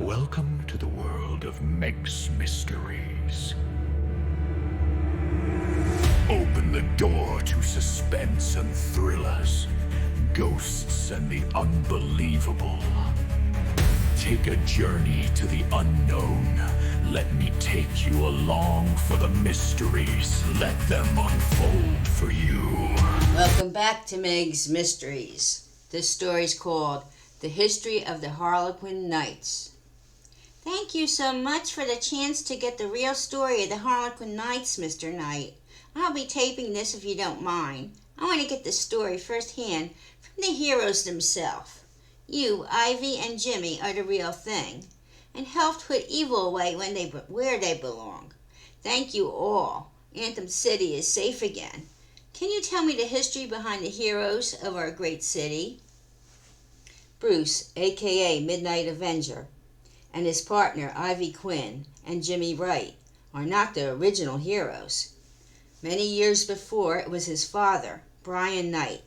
Welcome to the world of MEGs mysteries. Open the door to suspense and thrillers, ghosts and the unbelievable. Take a journey to the unknown. Let me take you along for the mysteries. Let them unfold for you. Welcome back to MEGs Mysteries. This story is called The History of the Harlequin Knights. Thank you so much for the chance to get the real story of the Harlequin Knights, Mr. Knight. I'll be taping this if you don't mind. I want to get the story firsthand from the heroes themselves. You, Ivy, and Jimmy are the real thing, and helped put evil away where they belong. Thank you all. Anthem City is safe again. Can you tell me the history behind the heroes of our great city? Bruce, a.k.a. Midnight Avenger, and his partner Ivy Quinn and Jimmy Wright are not the original heroes. Many years before, it was his father, Brian Knight,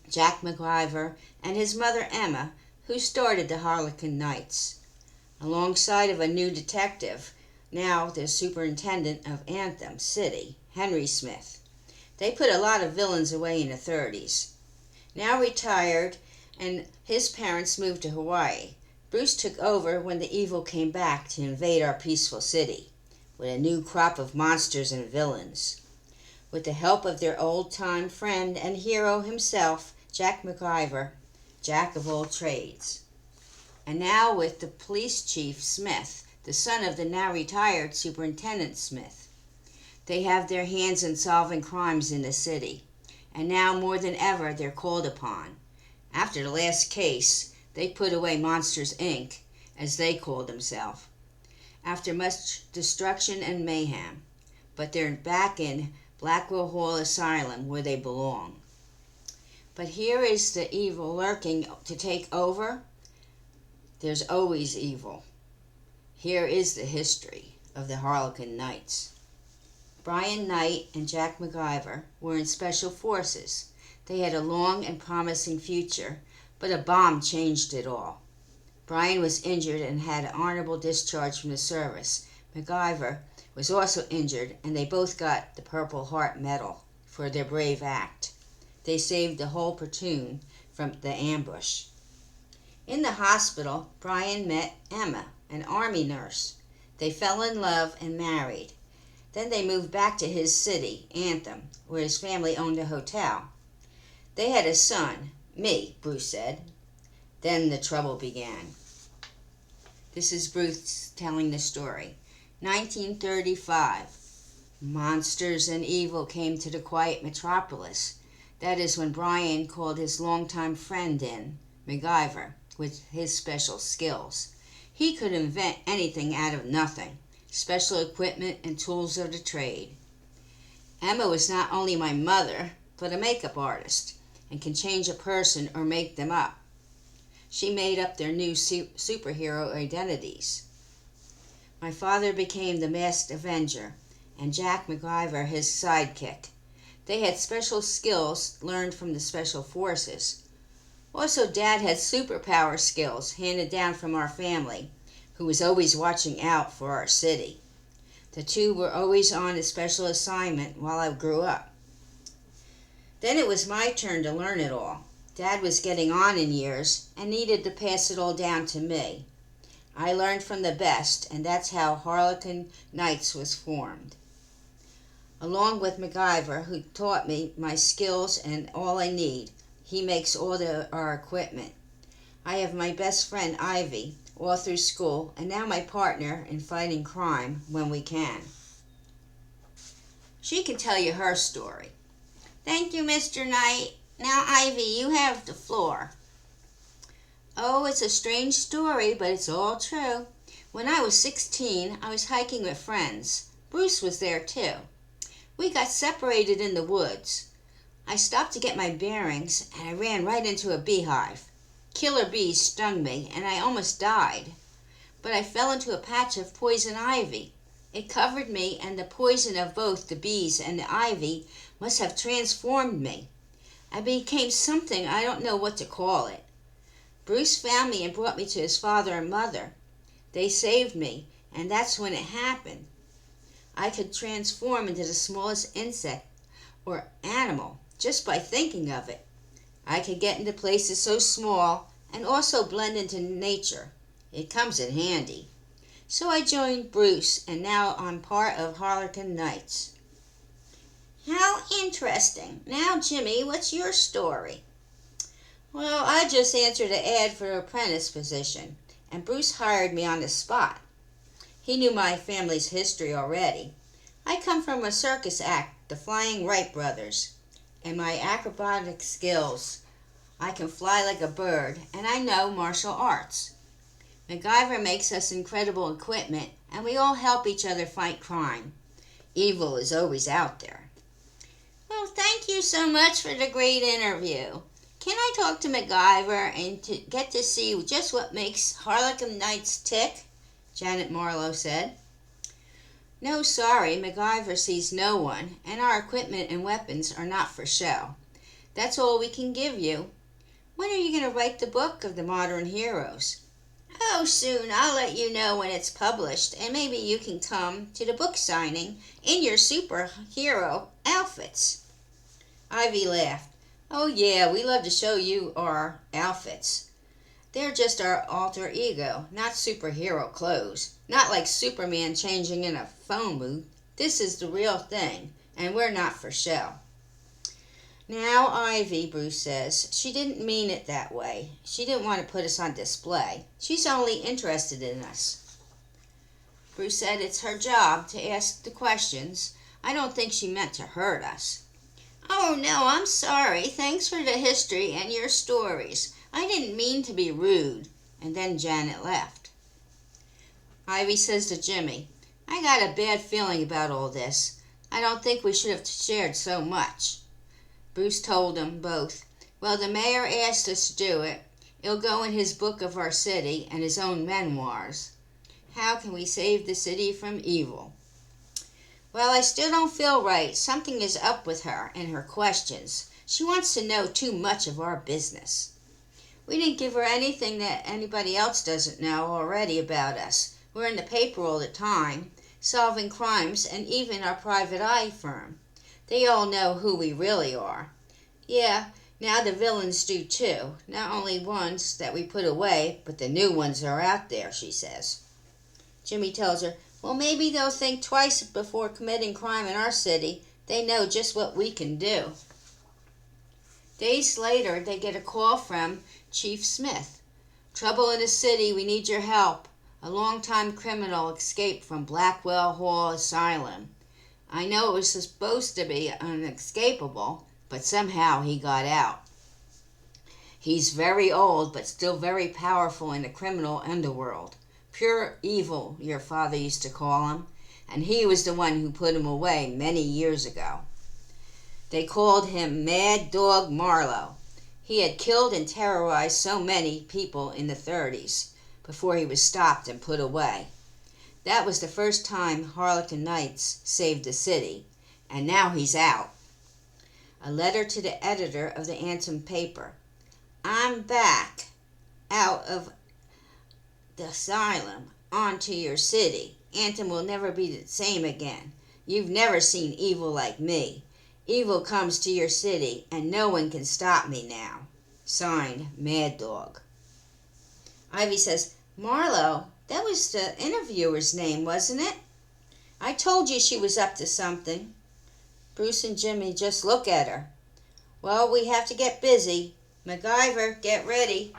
Jack McIver, and his mother Emma who started the Harlequin Knights. Alongside of a new detective, now the superintendent of Anthem City, Henry Smith. They put a lot of villains away in the 30s. Now retired, and his parents moved to Hawaii. Bruce took over when the evil came back to invade our peaceful city, with a new crop of monsters and villains. With the help of their old-time friend and hero himself, Jack McIver, Jack of all trades. And now with the police chief Smith, the son of the now retired Superintendent Smith. They have their hands in solving crimes in the city, and now more than ever they're called upon. After the last case, they put away Monsters, Inc., as they called themselves, after much destruction and mayhem. But they're back in Blackwell Hall Asylum where they belong. But here is the evil lurking to take over. There's always evil. Here is the history of the Harlequin Knights. Brian Knight and Jack McIver were in Special Forces. They had a long and promising future, but a bomb changed it all. Brian was injured and had an honorable discharge from the service. McIver was also injured, and they both got the Purple Heart Medal for their brave act. They saved the whole platoon from the ambush. In the hospital, Brian met Emma, an army nurse. They fell in love and married. Then they moved back to his city, Anthem, where his family owned a hotel. They had a son, me, Bruce said. Then the trouble began. This is Bruce telling the story. 1935. Monsters and evil came to the quiet metropolis. That is when Brian called his longtime friend in, McIver, with his special skills. He could invent anything out of nothing, special equipment and tools of the trade. Emma was not only my mother, but a makeup artist, and can change a person or make them up. She made up their new superhero identities. My father became the masked Avenger, and Jack McIver his sidekick. They had special skills learned from the Special Forces. Also, Dad had superpower skills handed down from our family, who was always watching out for our city. The two were always on a special assignment while I grew up. Then it was my turn to learn it all. Dad was getting on in years and needed to pass it all down to me. I learned from the best, and that's how Harlequin Knights was formed. Along with McIver, who taught me my skills and all I need, he makes all our equipment. I have my best friend Ivy all through school, and now my partner in fighting crime when we can. She can tell you her story. Thank you, Mr. Knight. Now, Ivy, you have the floor. Oh, it's a strange story, but it's all true. When I was 16, I was hiking with friends. Bruce was there, too. We got separated in the woods. I stopped to get my bearings, and I ran right into a beehive. Killer bees stung me, and I almost died. But I fell into a patch of poison ivy. It covered me, and the poison of both the bees and the ivy must have transformed me. I became something I don't know what to call it. Bruce found me and brought me to his father and mother. They saved me, and that's when it happened. I could transform into the smallest insect or animal just by thinking of it. I could get into places so small and also blend into nature. It comes in handy. So I joined Bruce, and now I'm part of Harlequin Knights. How interesting. Now, Jimmy, what's your story? Well, I just answered an ad for an apprentice position, and Bruce hired me on the spot. He knew my family's history already. I come from a circus act, the Flying Wright Brothers, and my acrobatic skills. I can fly like a bird, and I know martial arts. MacGyver makes us incredible equipment, and we all help each other fight crime. Evil is always out there. Well, thank you so much for the great interview. Can I talk to MacGyver and get to see just what makes Harlequin Knights tick? Janet Marlowe said. No, sorry, MacGyver sees no one, and our equipment and weapons are not for show. That's all we can give you. When are you going to write the book of the modern heroes? Oh, soon. I'll let you know when it's published, and maybe you can come to the book signing in your superhero outfits. Ivy laughed. Oh, yeah, we love to show you our outfits. They're just our alter ego, not superhero clothes. Not like Superman changing in a phone booth. This is the real thing, and we're not for show. Now, Ivy, Bruce says, she didn't mean it that way. She didn't want to put us on display. She's only interested in us. Bruce said it's her job to ask the questions. I don't think she meant to hurt us. Oh, no, I'm sorry. Thanks for the history and your stories. I didn't mean to be rude. And then Janet left. Ivy says to Jimmy, I got a bad feeling about all this. I don't think we should have shared so much. Bruce told them both, well, the mayor asked us to do it. It'll go in his book of our city and his own memoirs. How can we save the city from evil? Well, I still don't feel right. Something is up with her and her questions. She wants to know too much of our business. We didn't give her anything that anybody else doesn't know already about us. We're in the paper all the time, solving crimes, and even our private eye firm. They all know who we really are. Yeah, now the villains do too. Not only ones that we put away, but the new ones are out there, she says. Jimmy tells her, well, maybe they'll think twice before committing crime in our city. They know just what we can do. Days later, they get a call from Chief Smith. Trouble in the city, we need your help. A long-time criminal escaped from Blackwell Hall Asylum. I know it was supposed to be unescapable, but somehow he got out. He's very old, but still very powerful in the criminal underworld. Pure evil, your father used to call him, and he was the one who put him away many years ago. They called him Mad Dog Marlowe. He had killed and terrorized so many people in the 30s before he was stopped and put away. That was the first time Harlequin Knights saved the city, and now he's out. A letter to the editor of the Anthem paper. I'm back out of the asylum onto your city. Anthem will never be the same again. You've never seen evil like me. Evil comes to your city, and no one can stop me now. Signed, Mad Dog. Ivy says, Marlowe, that was the interviewer's name, wasn't it? I told you she was up to something. Bruce and Jimmy just look at her. Well, we have to get busy. MacGyver, get ready.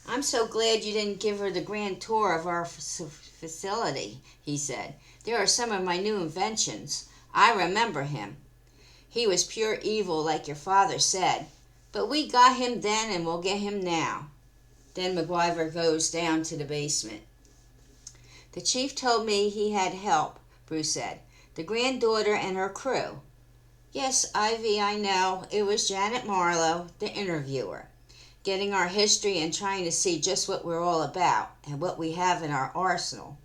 I'm so glad you didn't give her the grand tour of our facility, he said. There are some of my new inventions. I remember him. He was pure evil like your father said. But we got him then and we'll get him now. Then MacGyver goes down to the basement. The chief told me he had help, Bruce said. The granddaughter and her crew. Yes, Ivy, I know. It was Janet Marlowe, the interviewer, getting our history and trying to see just what we're all about and what we have in our arsenal.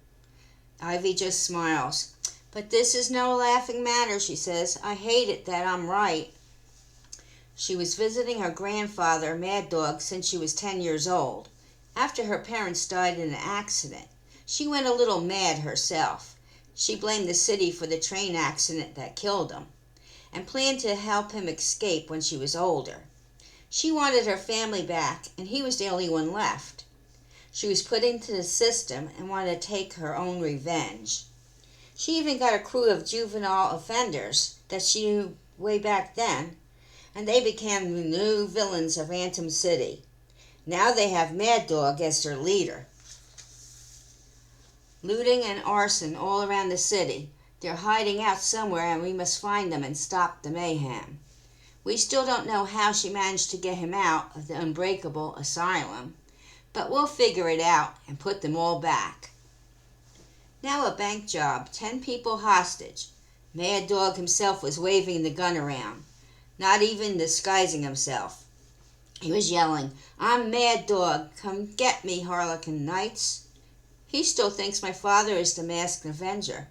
Ivy just smiles. But this is no laughing matter, she says. I hate it that I'm right. She was visiting her grandfather, Mad Dog, since she was 10 years old, after her parents died in an accident. She went a little mad herself. She blamed the city for the train accident that killed him, and planned to help him escape when she was older. She wanted her family back, and he was the only one left. She was put into the system and wanted to take her own revenge. She even got a crew of juvenile offenders that she knew way back then, and they became the new villains of Anthem City. Now they have Mad Dog as their leader. Looting and arson all around the city. They're hiding out somewhere, and we must find them and stop the mayhem. We still don't know how she managed to get him out of the unbreakable asylum, but we'll figure it out and put them all back. Now a bank job, 10 people hostage. Mad Dog himself was waving the gun around, not even disguising himself. He was yelling, "I'm Mad Dog, come get me, Harlequin Knights." He still thinks my father is the masked Avenger,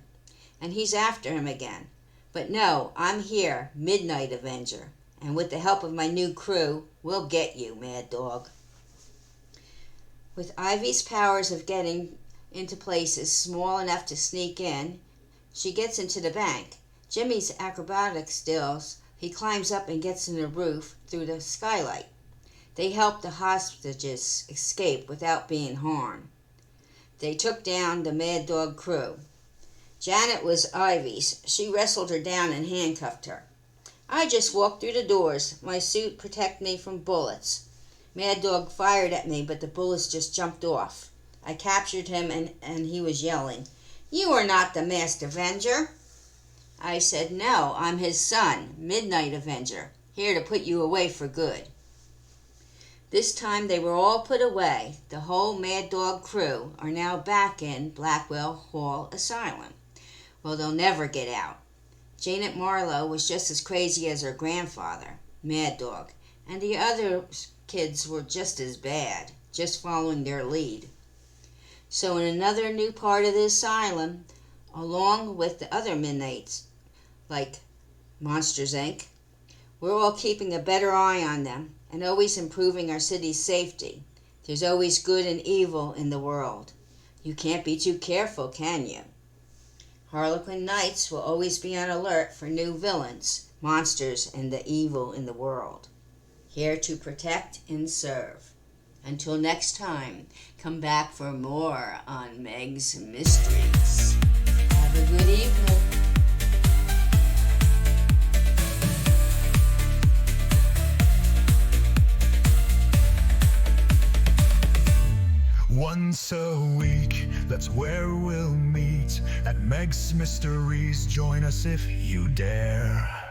and he's after him again. But no, I'm here, Midnight Avenger, and with the help of my new crew, we'll get you, Mad Dog. With Ivy's powers of getting into places small enough to sneak in, she gets into the bank. Jimmy's acrobatic skills, he climbs up and gets in the roof through the skylight. They help the hostages escape without being harmed. They took down the Mad Dog crew. Janet was Ivy's. She wrestled her down and handcuffed her. I just walked through the doors. My suit protected me from bullets. Mad Dog fired at me, but the bullets just jumped off. I captured him, and he was yelling, "You are not the masked Avenger." I said, "No, I'm his son, Midnight Avenger, here to put you away for good." This time they were all put away. The whole Mad Dog crew are now back in Blackwell Hall Asylum. Well, they'll never get out. Janet Marlowe was just as crazy as her grandfather, Mad Dog, and the other kids were just as bad, just following their lead. So in another new part of the asylum, along with the other Midnights, like Monsters, Inc., we're all keeping a better eye on them and always improving our city's safety. There's always good and evil in the world. You can't be too careful, can you? Harlequin Knights will always be on alert for new villains, monsters, and the evil in the world. Here to protect and serve. Until next time, come back for more on Meg's Mysteries. Have a good evening. Once a week, that's where we'll meet at Meg's Mysteries. Join us if you dare.